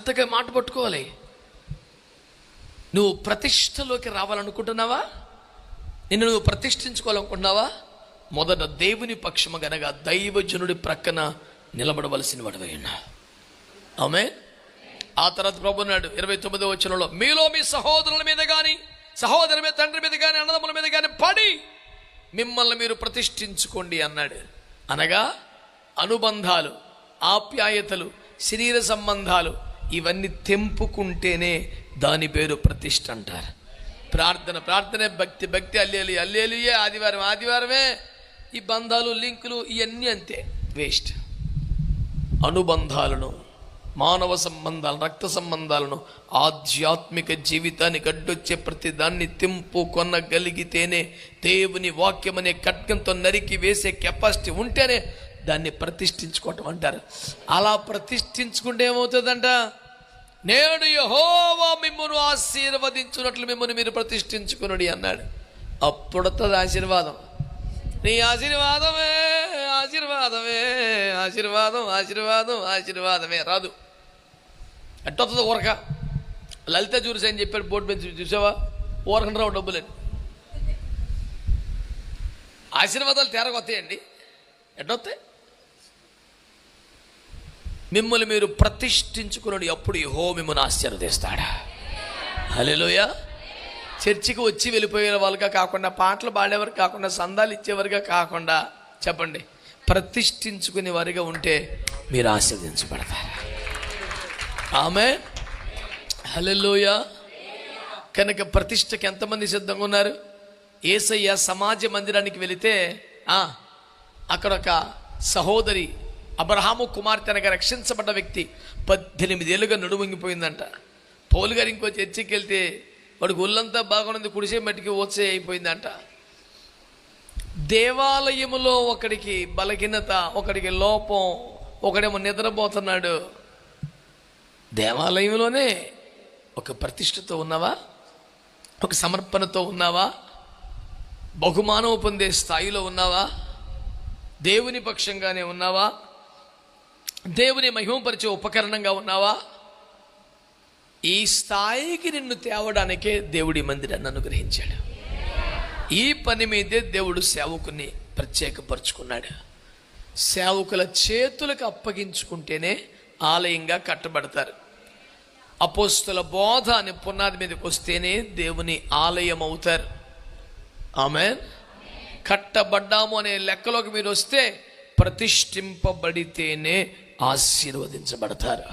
జాగ్రత్తగా మాట పట్టుకోవాలి. నువ్వు ప్రతిష్టలోకి రావాలనుకుంటున్నావా? నిన్ను నువ్వు ప్రతిష్ఠించుకోవాలనుకుంటున్నావా? మొదట దేవుని పక్షము గనగా దైవజనుడి ప్రక్కన నిలబడవలసిన వాడివై ఉన్నావు. ఆమేన్. ఆ తర్వాత ప్రభు అన్నాడు 29వ వచనంలో, మీలో మీ సహోదరుల మీద కానీ, సహోదరు మీద, తండ్రి మీద కానీ, అన్నదమ్ముల మీద కానీ పడి మిమ్మల్ని మీరు ప్రతిష్ఠించుకోండి అన్నాడు. అనగా అనుబంధాలు, ఆప్యాయతలు, శరీర సంబంధాలు ఇవన్నీ తెంపుకుంటేనే దాని పేరు ప్రతిష్ఠ అంటారు. ప్రార్థనే భక్తి, భక్తి అల్లేలుయే, ఆదివారమే. ఈ బంధాలు, లింకులు ఇవన్నీ అంతే, వేస్ట్. అనుబంధాలను, మానవ సంబంధాలను, రక్త సంబంధాలను, ఆధ్యాత్మిక జీవితానికి అడ్డొచ్చే ప్రతి దాన్ని తెంపుకొనగలిగితేనే, దేవుని వాక్యం అనే ఖడ్గంతో నరికి వేసే కెపాసిటీ ఉంటేనే దాన్ని ప్రతిష్ఠించుకోవటం అంటారు. అలా ప్రతిష్ఠించుకుంటే ఏమవుతుందంట, నేడు యెహోవా మిమ్మును ఆశీర్వదించున్నట్లు మిమ్మల్ని మీరు ప్రతిష్ఠించుకునుడి అన్నాడు. అప్పుడుతుంది ఆశీర్వాదం. నీ ఆశీర్వాదమే ఆశీర్వాదమే ఆశీర్వాదం ఆశీర్వాదం ఆశీర్వాదమే రాదు. ఎట్టొస్తుంది ఊరక? లలిత జ్యూస్ అని చెప్పాడు బోర్డు మీద, చూసావా? ఊరకండి రావు డబ్బులని. ఆశీర్వాదాలు తేరగొస్తాయండి. ఎట్టొస్తాయి? మిమ్మల్ని మీరు ప్రతిష్ఠించుకున్నాడు, అప్పుడు యెహోవా మిమ్మల్ని ఆశీర్వదిస్తాడా. హల్లెలూయా. చర్చికి వచ్చి వెళ్ళిపోయే వాళ్ళుగా కాకుండా, పాటలు పాడేవారు కాకుండా, సందాలు ఇచ్చేవారుగా కాకుండా, చెప్పండి, ప్రతిష్ఠించుకునే వారిగా ఉంటే మీరు ఆశీర్వదించబడతారు. ఆమేన్. హల్లెలూయా. కనుక ప్రతిష్టకి ఎంతమంది సిద్ధంగా ఉన్నారు? యేసయ్య సమాజ మందిరానికి వెళితే అక్కడ ఒక సహోదరి, అబ్రహాము కుమార్తె అనగా రక్షించబడ్డ వ్యక్తి, 18 ఏళ్ళుగా నడువంగిపోయిందంట. పౌలు గారు ఇంకో చర్చికి వెళ్తే వాడికి ఒళ్ళంతా బాగున్నది, కుడిసే మట్టికి ఓచే అయిపోయిందంట. దేవాలయములో ఒకడికి బలహీనత, ఒకడికి లోపం, ఒకడేమో నిద్రపోతున్నాడు. దేవాలయంలోనే ఒక ప్రతిష్టతో ఉన్నావా? ఒక సమర్పణతో ఉన్నావా? బహుమానం పొందే స్థాయిలో ఉన్నావా? దేవుని పక్షంగానే ఉన్నావా? దేవుని మహిమపరిచే ఉపకరణంగా ఉన్నావా? ఈ స్థాయికి నిన్ను తేవడానికే దేవుడి మందిరాన్ని అనుగ్రహించాడు. ఈ పని మీదే దేవుడు సేవకుని ప్రత్యేకపరుచుకున్నాడు. సేవకుల చేతులకు అప్పగించుకుంటేనే ఆలయంగా కట్టబడతారు. అపోస్తుల బోధ అనే పునాది మీదకి వస్తేనే దేవుని ఆలయం అవుతారు. ఆమేన్. కట్టబడ్డాము అనే లెక్కలోకి మీరు వస్తే ప్రతిష్ఠింపబడితేనే ఆశీర్వదించబడతారు.